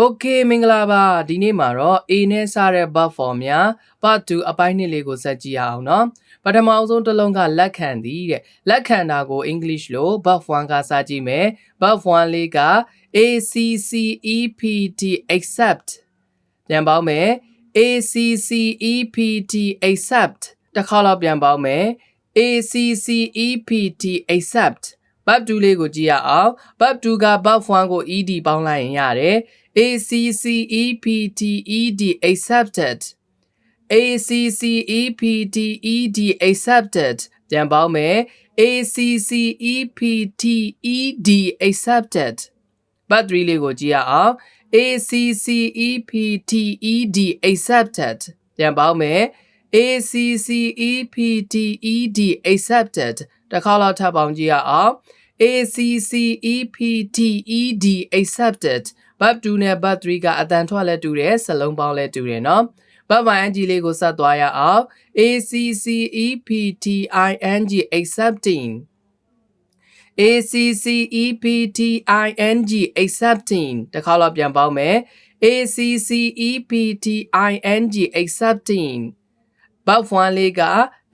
Okay မင်္ဂလာပါဒီနေ့မှာတော့ A နဲ့စတဲ့ verb form များ part 2အပိုင်း2လေးကိုဆက်ကြည့်အောင်နော်ပထမဆုံးတစ်လုံးကလက်ခံသည်တဲ့လက်ခံတာကို English လို့ verb 1ကစကြည့်မယ် verb 1လေးက accept accept ပြန်ပေါင်းမယ် accept accept တစ်ခါတော့ပြန်ပေါင်းမယ် accept accept verb 2လေးကိုကြည့်ရအောင် verb 2က verb 1ကို ed ပေါင်းလိုက်ရင်ရတယ် accepted accepted accepted accepted ပြန်ပေါင်းမယ် accepted accepted verb 3လေးကိုကြည့်ရအောင် accepted accepted ပြန်ပေါင်းမယ် accepted accepted တစ်ခါလောက်ထပ်ပေါင်းကြည့်ရအောင် accepted accepted verb 2နဲ့ verb 3ကအတန်ထွက်လဲတူတယ်စလုံးပေါင်းလဲတူတယ်နော် verb ing လေးကိုဆက်သွားရအောင် accepting accepting accepting accepting တစ်ခါလောက်ပြန်ပေါင်းမယ် accepting accepting verb 1လေးက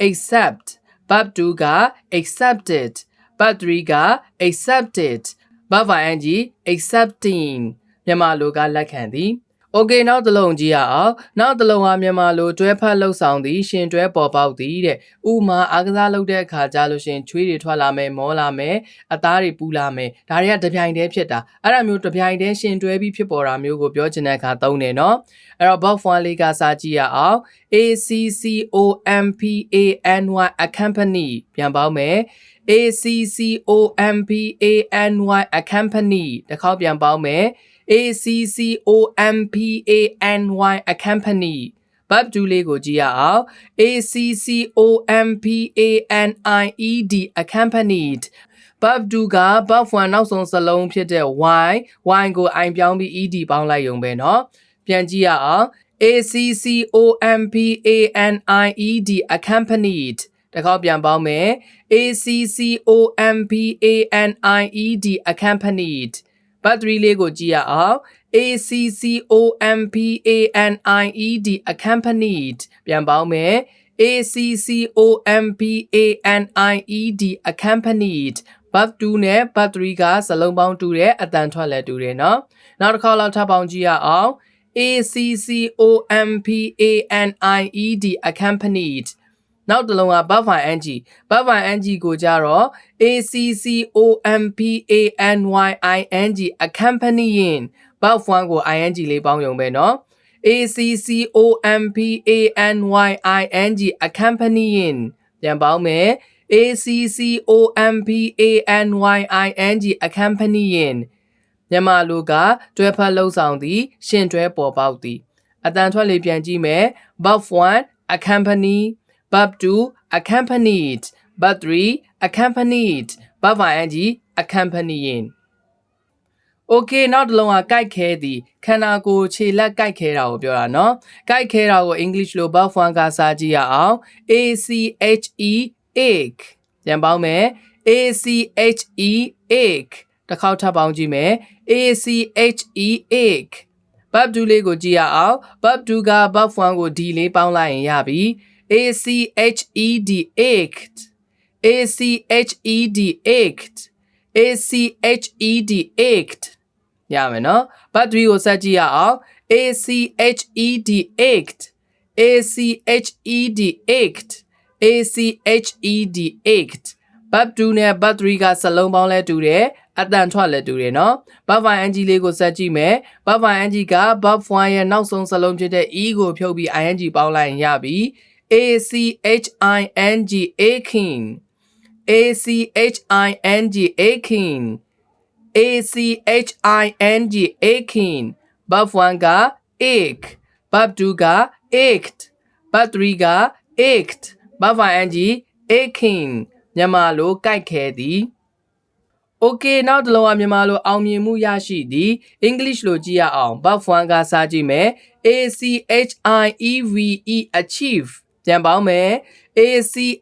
accept verb 2က accepted verb 3က accepted verb ing accepting မြန်မာလိုကလက်ခံသည် Okay နောက်တစ်လုံးကြည့်ရအောင်နောက်တစ်လုံးကမြန်မာလိုတွဲဖက်လှုပ်ဆောင်သည်ရှင်တွဲပေါ်ပေါက်သည်တဲ့ဥမာအားကစားလုပ်တဲ့အခါကြလို့ရှင်ချွေးတွေထွက်လာမယ်မောလာမယ်အသားတွေပူလာမယ်ဒါတွေကတပြိုင်တည်းဖြစ်တာအဲ့ဒါမျိုးတပြိုင်တည်းရှင်တွဲပြီးဖြစ်ပေါ်တာမျိုးကိုပြောချင်တဲ့အခါသုံးတယ်နော်အဲ့တော့ verb 1လေးကစာကြည့်ရအောင် accompany accompany ပြန်ပေါင်းမယ် accompany accompany တစ်ခေါက်ပြန်ပေါင်းမယ် accompany accompany verb 2လေးကိုကြည့်ရအောင် accompanied accompanied verb 2က verb 1နောက်ဆုံးစလုံးဖြစ်တဲ့ y ကို i ပြောင်းပြီး ed ပေါင်းလိုက်ရုံပဲเนาะပြန်ကြည့်ရအောင် accompanied accompanied တစ်ခေါက်ပြန်ပေါင်းမယ် accompanied accompanied verb 3လေးကိုကြည့်ရအောင် accompanied accompanied ပြန်ပေါင်းမယ် accompanied accompanied verb 2နဲ့ verb 3ကစလုံးပေါင်းတူတယ်အတန်ထွက်လဲတူတယ်เนาะနောက်တစ်ခါလောက်ထပ်ပေါင်းကြည့်ရအောင် accompanied accompaniedနောက်တစ်လုံးက verb ing verb ing ကိုကြတော့ accompanying accompanying verb 1ကို ing လေးပေါင်းရုံပဲเนาะ accompanying accompanying ပြန်ပေါင်းမယ် accompanying accompanying မြန်မာလိုကတွဲဖက်လှုပ်ဆောင်သည်ရှင်တွဲပေါ်ပေါက်သည်အတန်ထွက်လေးပြန်ကြည့်မယ် verb 1 accompany verb 2 accompanied verb 3 accompanied verb ing accompanying Okay နောက်တစ်လုံးကကြိုက်ခဲသည်ခန္ဓာကိုယ်ခြေလက်ကြိုက်ခဲတာကိုပြောတာเนาะကြိုက်ခဲတာကို English လို verb 1ကစာကြည့်ရအောင် ache ache ပြန်ပေါင်းမယ် ache ache တစ်ခေါက်ထပ်ပေါင်းကြည့်မယ် ache ache verb 2လေးကိုကြည့်ရအောင် verb 2က verb 1ကို d လေးပေါင်းလိုက်ရင်ရပြီ ached ached ached ached ached ached ရမယ်နော် verb 3ကိုဆက်ကြည့်ရအောင် ached ached ached ached ached ached verb 2နဲ့ verb 3ကစလုံးပေါင်းလဲတူတယ်အတန်ထွက်လဲတူတယ်နော် verb ing လေးကိုဆက်ကြည့်မယ် verb ing က verb 1ရဲ့နောက်ဆုံးစလုံးဖြစ်တဲ့ e ကိုဖြုတ်ပြီး ing ပေါင်းလိုက်ရင်ရပြီ aching aching aching aching aching aching verb 1က ache verb 2က ached verb 3က ached verb ing aching မြန်မာလိုကြိုက်ခဲသည် Okay နောက်တစ်လုံးကမြန်မာလိုအောင်မြင်မှုရရှိသည် English လိုကြည့်ရအောင် verb 1ကစာကြည့်မယ် achieve achieve ပြန်ပေါင်းမယ် achieve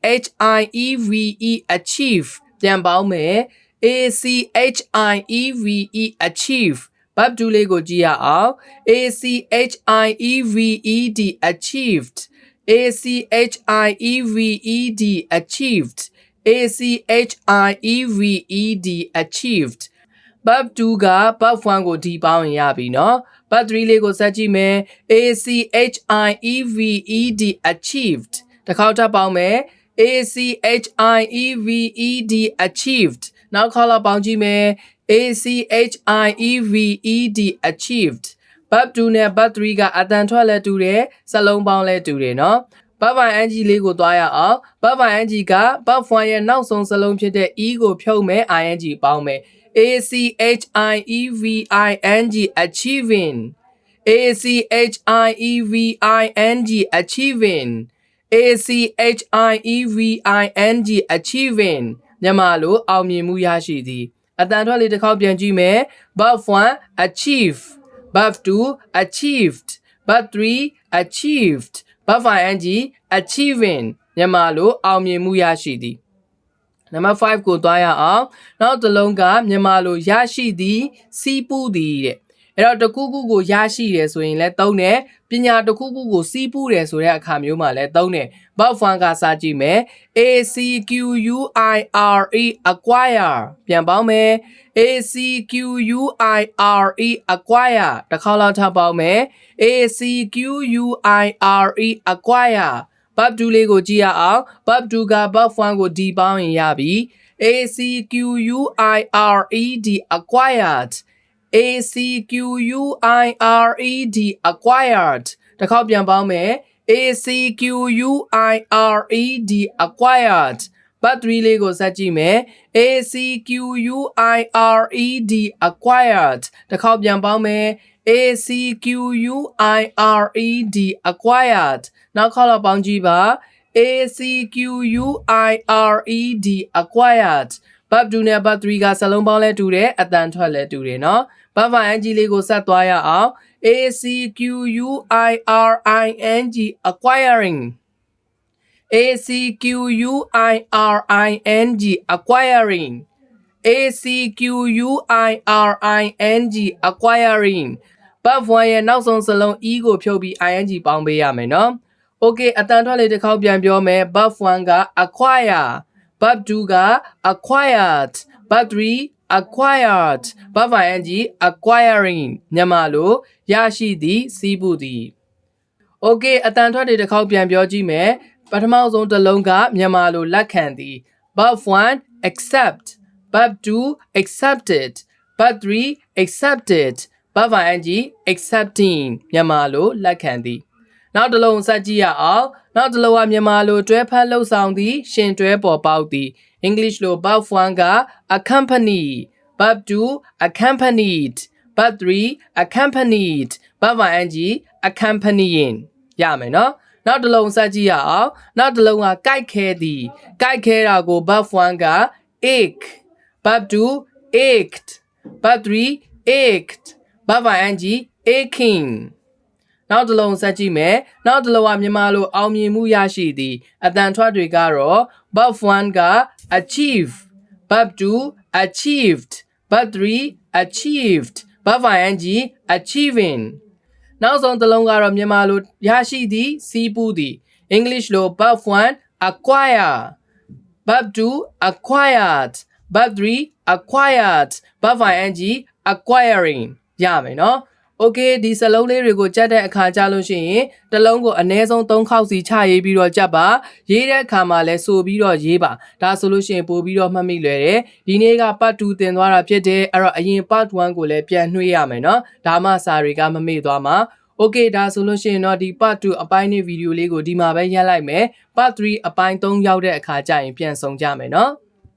achieve ပြန်ပေါင်းမယ် achieve achieve verb 2လေးကိုကြည့်ရအောင် achieved achieved achieved achieved achieved achieved verb 2က verb 1ကိုဒီပေါင်းရင်ရပြီနော် verb 3လေးကိုဆက်ကြည့်မယ် achieved achieved တစ်ခေါက်ထပ်ပေါင်းမယ် achieved achieved နောက်ခေါက်လောက်ပေါင်းကြည့်မယ် achieved achieved verb 2နဲ့ verb 3ကအတန်ထွက်လဲတူတယ်စလုံးပေါင်းလဲတူတယ်နော် verb ing လေးကိုသွားရအောင် verb ing က verb 1ရဲ့နောက်ဆုံးစလုံးဖြစ်တဲ့ e ကိုဖြုတ်မယ် ing ပေါင်းမယ် achieving achieving achieving achieving မြန်မာလိုအောင်မြင်မှုရရှိသည်အတန်ထွက်လေးတစ်ခေါက်ပြန်ကြည့်မယ် verb 1 achieve verb 2 achieved verb 3 achieved verb ing achieving မြန်မာလိုအောင်မြင်မှုရရှိသည်Number 5ကိုသွားရအောင်နောက်တစ်လုံးကမြန်မာလိုရရှိသည်စီးပူးသည်တဲ့အဲ့တော့တစ်ခုခုကိုရရှိတယ်ဆိုရင်လည်းသုံးတယ်ပညာတစ်ခုခုကိုစီးပူးတယ်ဆိုတဲ့အခါမျိုးမှာလည်းသုံးတယ် verb 1ကစကြည့်မယ် acquire acquire ပြန်ပေါင်းမယ် acquire acquire တစ်ခါလောက်ထပ်ပေါင်းမယ် acquire acquire verb 2လေးကိုကြည့်ရအောင် verb 2က verb 1ကိုဒီပေါင်းရင်ရပြီ acquired acquired acquired acquired တစ်ခေါက်ပြန်ပေါင်းမယ် acquired acquired verb 3လေးကိုဆက်ကြည့်မယ် acquired acquired တစ်ခေါက်ပြန်ပေါင်းမယ် acquired acquired နောက်ခေါက်လောက်ပေါင်းကြည့်ပါ acquired acquired verb 2နဲ့ verb 3ကစလုံးပေါင်းလဲတူတယ်အတန်ထွက်လဲတူတယ်နော် verb ing လေးကိုဆက်သွားရအောင် acquiring acquiring acquiring acquiring acquiring verb 1ရဲ့နောက်ဆုံးစလုံး e ကိုဖြုတ်ပြီး ing ပေါင်းပေးရမယ်နော် okay အတန်ထွက်လေးတစ်ခေါက်ပြန်ပြောမယ် verb 1က acquire verb 2က acquired verb 3 acquired verb ing acquiring မြန်မာလိုရရှိသည်စီးပူးသည် okay အတန်ထွက်လေးတစ်ခေါက်ပြန်ပြောကြည့်မယ်ပထမဆုံးတစ်လုံးကမြန်မာလိုလက်ခံသည် verb 1 accept verb 2 accepted verb 3 accepted verb ing accepting မြန်မာလိုလက်ခံသည်နောက်တစ်လုံးဆက်ကြည့်ရအောင်နောက်တစ်လုံးကမြန်မာလိုတွဲဖက်လှုပ်ဆောင်သည်ရှင်တွဲပေါ်ပေါက်သည် English လို verb 1က accompany verb 2 accompanied verb 3 accompanied verb ing accompanying ရမယ်နော်နောက်တစ်လုံးဆက်ကြည့်ရအောင်နောက်တစ်လုံးကကြိုက်ခဲသည်ကြိုက်ခဲတာကို verb 1က ache verb 2 ached verb 3 ached verb ing achingနောက်တစ်လုံးဆက်ကြည့်မယ်နောက်တစ်လုံးကမြန်မာလိုအောင်မြင်မှုရရှိသည်အတန်ထွက်တွေကတော့ verb 1က achieve verb 2 achieved verb 3 achieved verb ing achievingနောက်ဆုံးတစ်လုံးကတော့မြန်မာလိုရရှိသည်စီးပူးသည် English လို verb 1 acquire verb 2 acquired verb 3 acquired verb ing acquiring ရမယ်နော် okay ဒီစလုံးလေးတွေကိုကြက်တဲ့အခါကြလို့ရှိရင်တစ်လုံးကိုအနည်းဆုံး3ခေါက်စီချရေးပြီးတော့ကြက်ပါရေးတဲ့အခါမှာလည်းဆိုပြီးတော့ရေးပါဒါဆိုလို့ရှိရင်ပို့ပြီးတော့မှတ်မိလွယ်တယ်ဒီနေ့က part 2သင်သွားတာဖြစ်တယ်အဲ့တော့အရင် part 1ကိုလည်းပြန်နှွှေးရမယ်နော်ဒါမှစာတွေကမမေ့သွားမှာ okay ဒါဆိုလို့ရှိရင်တော့ဒီ part 2အပိုင်းနဲ့ဗီဒီယိုလေးကိုဒီမှာပဲရပ်လိုက်မယ် part 3အပိုင်း3ရောက်တဲ့အခါကျရင်ပြန်ဆောင်ကြမယ်နော်